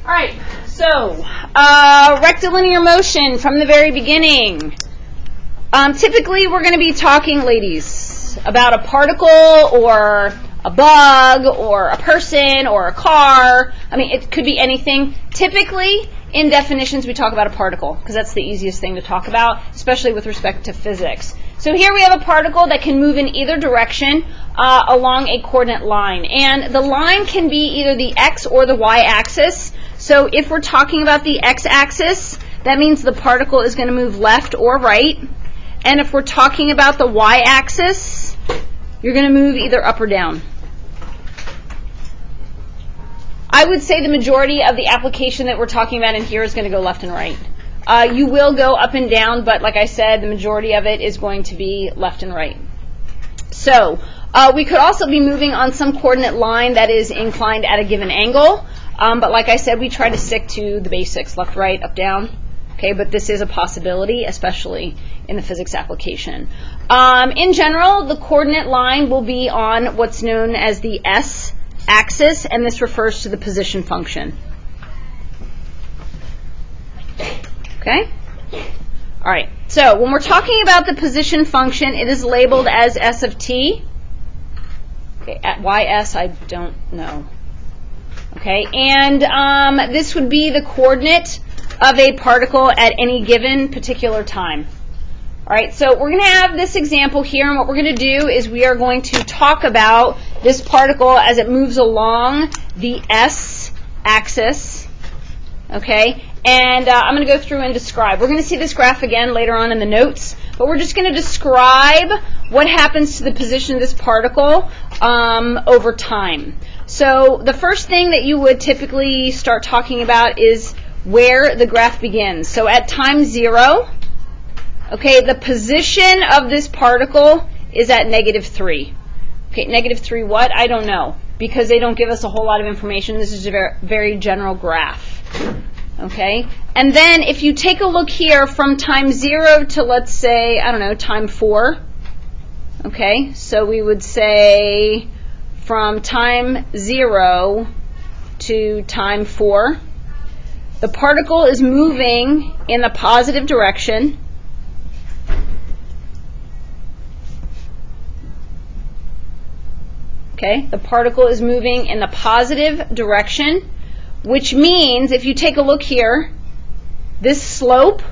All right, so rectilinear motion from the very beginning. Typically, we're going to be talking, ladies, about a particle or a bug or a person or a car. I mean, it could be anything. Typically, in definitions, we talk about a particle because that's the easiest thing to talk about, especially with respect to physics. So here we have a particle that can move in either direction along a coordinate line. And the line can be either the x or the y-axis. So if we're talking about the x-axis, that means the particle is going to move left or right. And if we're talking about the y-axis, you're going to move either up or down. I would say the majority of the application that we're talking about in here is going to go left and right. You will go up and down, but like I said, the majority of it is going to be left and right. So we could also be moving on some coordinate line that is inclined at a given angle. But like I said, we try to stick to the basics, left, right, up, down. Okay, but this is a possibility, especially in the physics application. In general, the coordinate line will be on what's known as the s-axis, and this refers to the position function. Okay? All right, so when we're talking about the position function, it is labeled as s of t. Okay, at ys, I don't know. Okay, and this would be the coordinate of a particle at any given particular time. All right, so we're going to have this example here, and what we're going to do is we are going to talk about this particle as it moves along the s-axis. Okay, and I'm going to go through and describe. We're going to see this graph again later on in the notes, but we're just going to describe what happens to the position of this particle over time. So the first thing that you would typically start talking about is where the graph begins. So at time 0, okay, the position of this particle is at -3. Okay, -3 what? I don't know, because they don't give us a whole lot of information. This is a very, very general graph. Okay, and then if you take a look here from time 0 to, let's say, I don't know, time 4. Okay, so we would say from time 0 to time 4, the particle is moving in the positive direction. Okay, the particle is moving in the positive direction, which means if you take a look here, this slope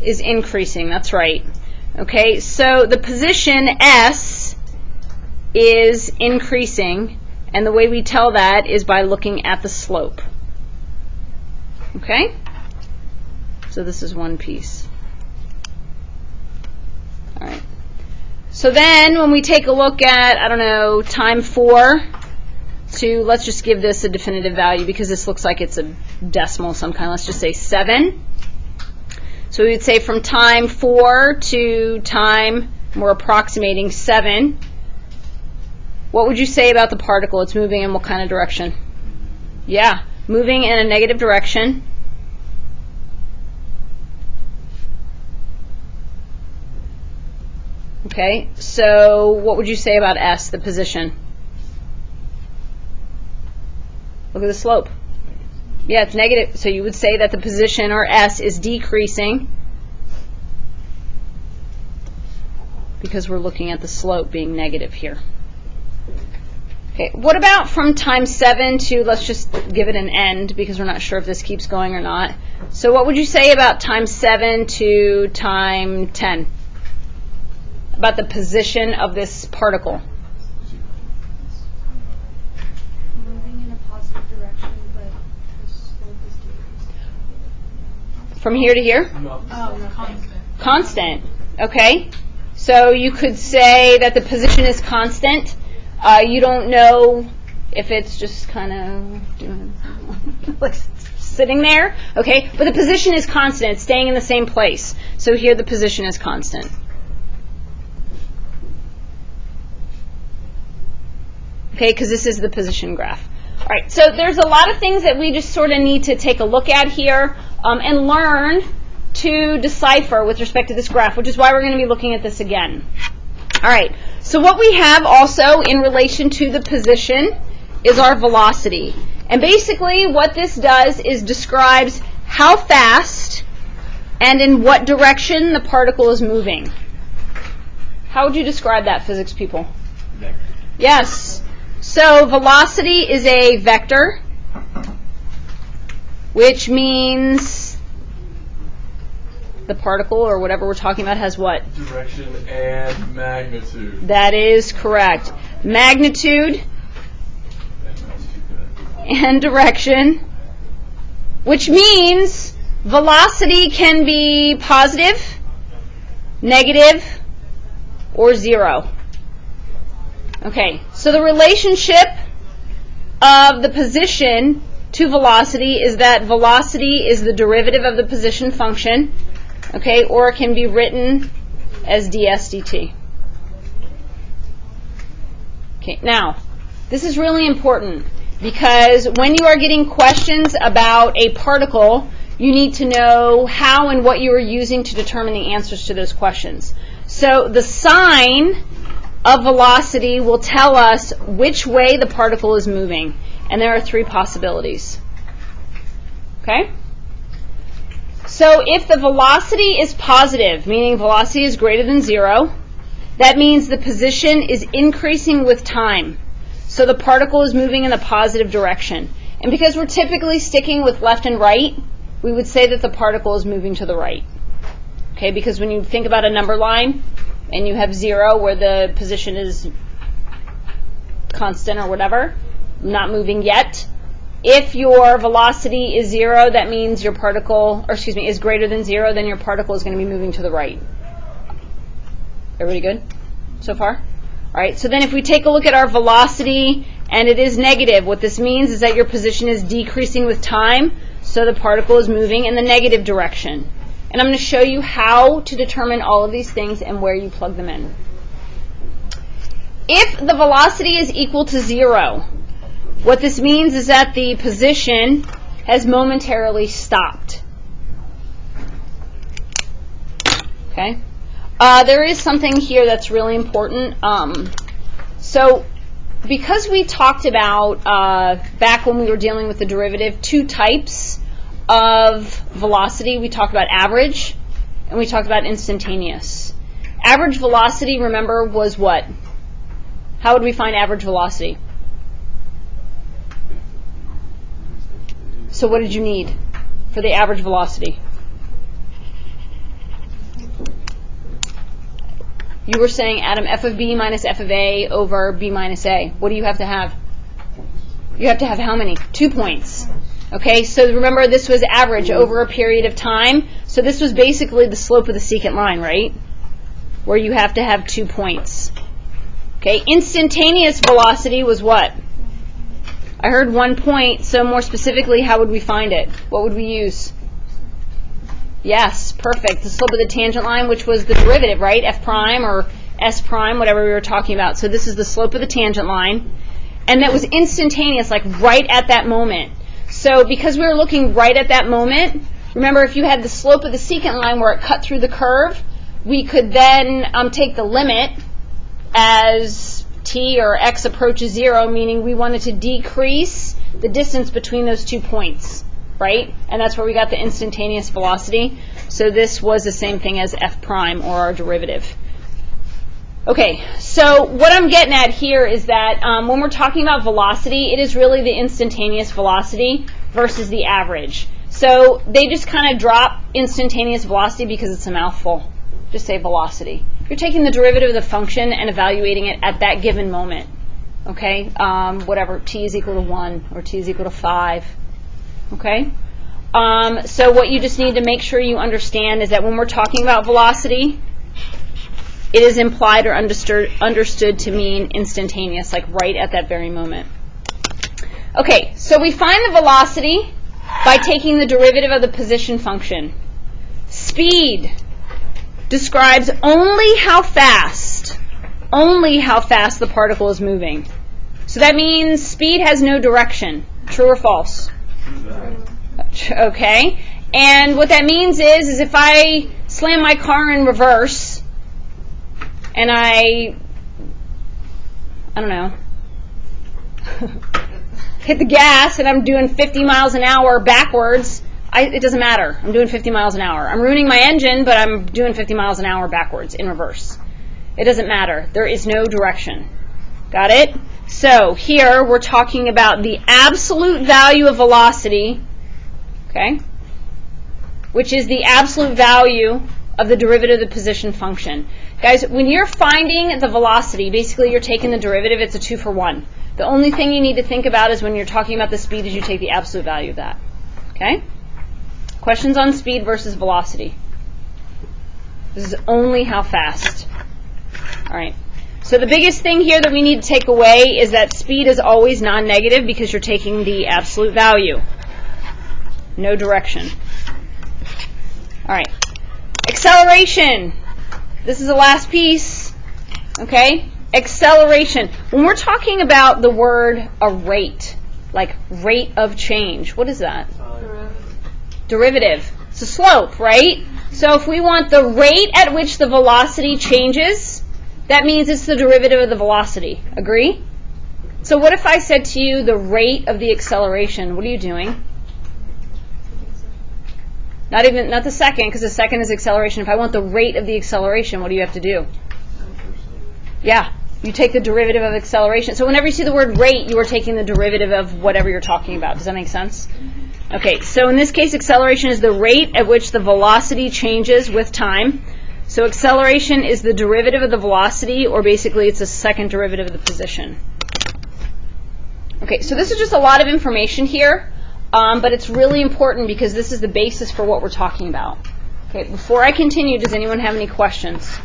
is increasing. That's right. Okay, so the position S is increasing, and the way we tell that is by looking at the slope. Okay? So this is one piece. All right. So then when we take a look at, I don't know, time 4 to, let's just give this a definitive value because this looks like it's a decimal of some kind. Let's just say 7. So we would say from time 4 to time, we're approximating 7. What would you say about the particle? It's moving in what kind of direction? Yeah, moving in a negative direction. Okay, so what would you say about S, the position? Look at the slope. Yeah, it's negative. So you would say that the position, or S, is decreasing because we're looking at the slope being negative here. Okay, what about from time 7 to, let's just give it an end because we're not sure if this keeps going or not. So what would you say about time 7 to time 10? About the position of this particle? Moving in a positive direction, but the slope is decreasing. From here to here? Oh, no, constant. Constant. Okay. So you could say that the position is constant. You don't know if it's just kind of doing like sitting there. Okay. But the position is constant. It's staying in the same place. So here the position is constant. Okay, because this is the position graph. All right, so there's a lot of things that we just sort of need to take a look at here and learn to decipher with respect to this graph, which is why we're going to be looking at this again. All right, so what we have also in relation to the position is our velocity. And basically what this does is describes how fast and in what direction the particle is moving. How would you describe that, physics people? Vector. Yes. So velocity is a vector, which means the particle or whatever we're talking about has what? Direction and magnitude. That is correct. Magnitude and direction, which means velocity can be positive, negative, or zero. Okay, so the relationship of the position to velocity is that velocity is the derivative of the position function, okay, or it can be written as ds dt. Okay, now, this is really important because when you are getting questions about a particle, you need to know how and what you are using to determine the answers to those questions. So the sign of velocity will tell us which way the particle is moving. And there are three possibilities. Okay? So if the velocity is positive, meaning velocity is greater than 0, that means the position is increasing with time. So the particle is moving in the positive direction. And because we're typically sticking with left and right, we would say that the particle is moving to the right. Okay, because when you think about a number line and you have 0 where the position is constant or whatever, not moving yet, if your velocity is 0, that means your particle, or excuse me, is greater than 0, then your particle is going to be moving to the right. Everybody good so far? All right, so then if we take a look at our velocity and it is negative, what this means is that your position is decreasing with time, so the particle is moving in the negative direction. And I'm going to show you how to determine all of these things and where you plug them in. If the velocity is equal to 0, what this means is that the position has momentarily stopped. Okay? There is something here that's really important. So because we talked about, back when we were dealing with the derivative, two types of velocity. We talked about average and we talked about instantaneous. Average velocity, remember, was what? How would we find average velocity? So what did you need for the average velocity? You were saying, Adam, f of b minus f of a over b minus a. What do you have to have? You have to have how many? 2 points. Okay, so remember this was average over a period of time. So this was basically the slope of the secant line, right? Where you have to have 2 points. Okay, instantaneous velocity was what? I heard 1 point, so more specifically, how would we find it? What would we use? Yes, perfect. The slope of the tangent line, which was the derivative, right? F prime or S prime, whatever we were talking about. So this is the slope of the tangent line. And that was instantaneous, like right at that moment. So because we were looking right at that moment, remember if you had the slope of the secant line where it cut through the curve, we could then take the limit as t or x approaches 0, meaning we wanted to decrease the distance between those 2 points, right? And that's where we got the instantaneous velocity. So this was the same thing as f prime, or our derivative. Okay, so what I'm getting at here is that when we're talking about velocity, it is really the instantaneous velocity versus the average. So they just kind of drop instantaneous velocity because it's a mouthful. Just say velocity. You're taking the derivative of the function and evaluating it at that given moment. Okay, whatever, t is equal to 1 or t is equal to 5. Okay, so what you just need to make sure you understand is that when we're talking about velocity, it is implied or understood to mean instantaneous, like right at that very moment. Okay, so we find the velocity by taking the derivative of the position function. Speed describes only how fast the particle is moving. So that means speed has no direction. True or false? Okay. And what that means is if I slam my car in reverse and I don't know. hit the gas and I'm doing 50 miles an hour backwards, it doesn't matter. I'm doing 50 miles an hour. I'm ruining my engine, but I'm doing 50 miles an hour backwards in reverse. It doesn't matter. There is no direction. Got it? So here we're talking about the absolute value of velocity, okay, which is the absolute value of the derivative of the position function. Guys, when you're finding the velocity, basically you're taking the derivative. It's a 2-for-1. The only thing you need to think about is when you're talking about the speed is you take the absolute value of that. Okay? Questions on speed versus velocity. This is only how fast. All right. So the biggest thing here that we need to take away is that speed is always non-negative because you're taking the absolute value. No direction. All right. Acceleration. This is the last piece. Okay? Acceleration. When we're talking about the word a rate, like rate of change, what is that? Derivative. It's a slope, right? So if we want the rate at which the velocity changes, that means it's the derivative of the velocity. Agree? So what if I said to you the rate of the acceleration? What are you doing? Not the second, because the second is acceleration. If I want the rate of the acceleration, what do you have to do? Yeah, you take the derivative of acceleration. So whenever you see the word rate, you are taking the derivative of whatever you're talking about. Does that make sense? Okay, so in this case, acceleration is the rate at which the velocity changes with time. So acceleration is the derivative of the velocity, or basically it's a second derivative of the position. Okay, so this is just a lot of information here, but it's really important because this is the basis for what we're talking about. Okay, before I continue, does anyone have any questions?